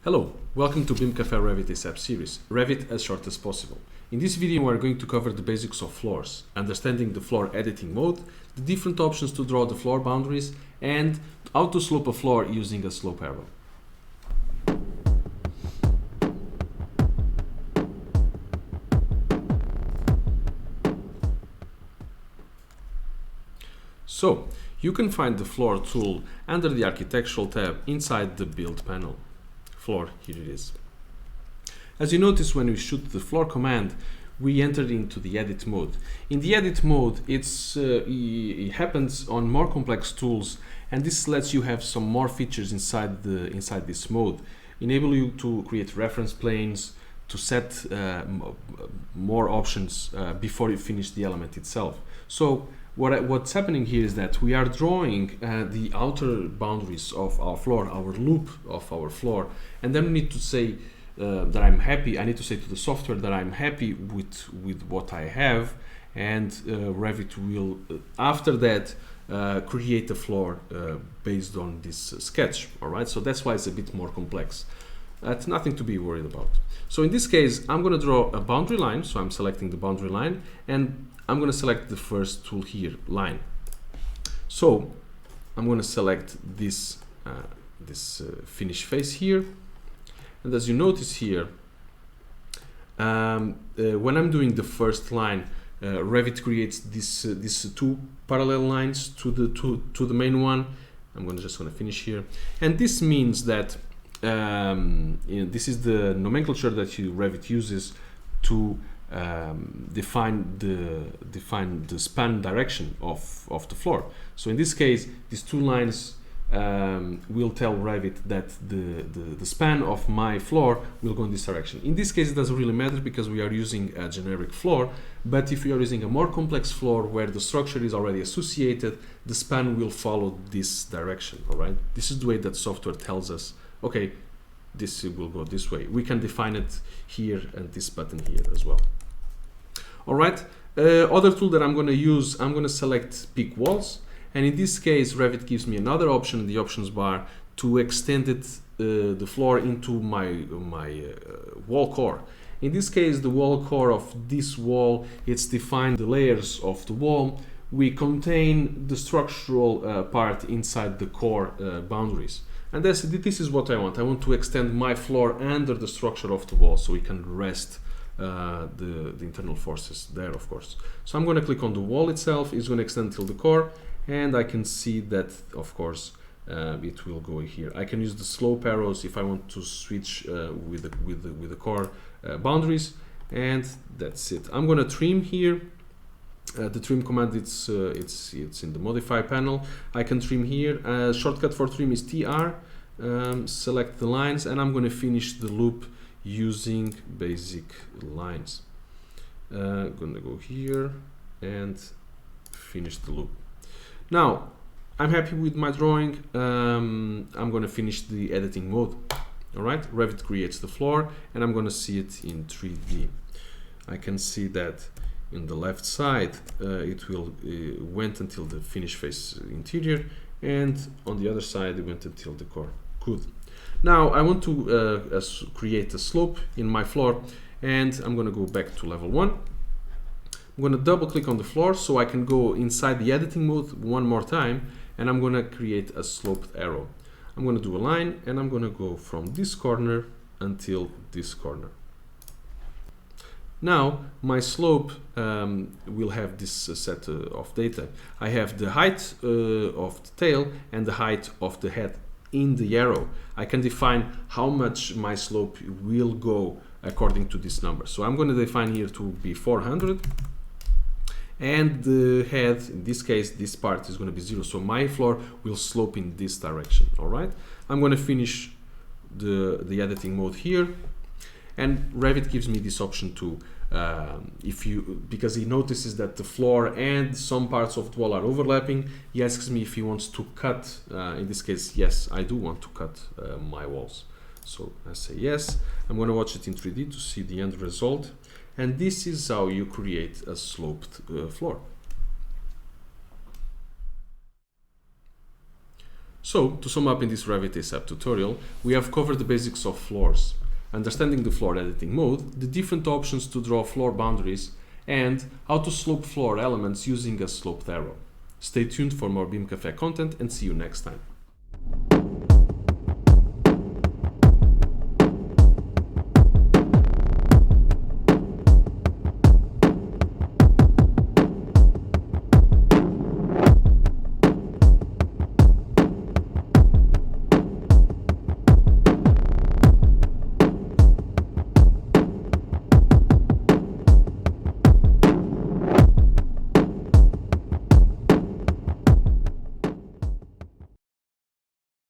Hello, welcome to BIMCafe Revit ASAP series, Revit as short as possible. In this video we are going to cover the basics of floors, understanding the floor editing mode, the different options to draw the floor boundaries, and how to slope a floor using a slope arrow. So, you can find the floor tool under the architectural tab inside the build panel. Floor, here it is. As you notice, when we shoot the floor command, we enter into the edit mode. In the edit mode, it happens on more complex tools, and this lets you have some more features inside this mode, enable you to create reference planes, to set more options before you finish the element itself. So what's happening here is that we are drawing the outer boundaries of our floor, our loop of our floor, and then we need to say that I'm happy. I need to say to the software that I'm happy with what I have, and Revit will, after that, create a floor based on this sketch. All right, so that's why it's a bit more complex. That's nothing to be worried about. So in this case, I'm going to draw a boundary line. So I'm selecting the boundary line, and I'm going to select the first tool here, line. So I'm going to select this finish face here, and as you notice here, when I'm doing the first line, Revit creates these two parallel lines to the main one. I'm just going to finish here, and this means that this is the nomenclature that Revit uses to define the span direction of the floor. So in this case, these two lines will tell Revit that the span of my floor will go in this direction. In this case, it doesn't really matter because we are using a generic floor, but if you are using a more complex floor where the structure is already associated, the span will follow this direction. All right, this is the way that software tells us, okay, this will go this way. We can define it here and this button here as well. All right, other tool that I'm going to use, I'm going to select Pick Walls, and in this case Revit gives me another option in the options bar to extend the floor into my wall core. In this case, the wall core of this wall, it's defined the layers of the wall. We contain the structural part inside the core boundaries. And this is what I want. I want to extend my floor under the structure of the wall so we can rest the internal forces there, of course. So I'm going to click on the wall itself. It's going to extend till the core, and I can see that, of course, it will go here. I can use the slope arrows if I want to switch with the core boundaries, and that's it. I'm going to trim here. The trim command, it's in the modify panel. I can trim here. Shortcut for trim is TR. Select the lines, and I'm going to finish the loop using basic lines. Going to go here and finish the loop. Now I'm happy with my drawing. I'm going to finish the editing mode. All right, Revit creates the floor, and I'm going to see it in 3D. I can see that in the left side, it will went until the finish face interior, and on the other side, it went until the core. Good. Now I want to create a slope in my floor, and I'm going to go back to level 1. I'm going to double click on the floor so I can go inside the editing mode one more time, and I'm going to create a sloped arrow. I'm going to do a line, and I'm going to go from this corner until this corner. Now my slope will have this set of data. I have the height of the tail and the height of the head in the arrow. I can define how much my slope will go according to this number. So I'm going to define here to be 400, and the head, in this case, this part is going to be 0. So my floor will slope in this direction. All right. I'm going to finish the editing mode here. And Revit gives me this option to, because he notices that the floor and some parts of the wall are overlapping, he asks me if he wants to cut. In this case, yes, I do want to cut my walls. So I say yes. I'm going to watch it in 3D to see the end result. And this is how you create a sloped floor. So, to sum up in this Revit ASAP tutorial, we have covered the basics of floors, understanding the floor editing mode, the different options to draw floor boundaries, and how to slope floor elements using a sloped arrow. Stay tuned for more BIMCafe content and see you next time.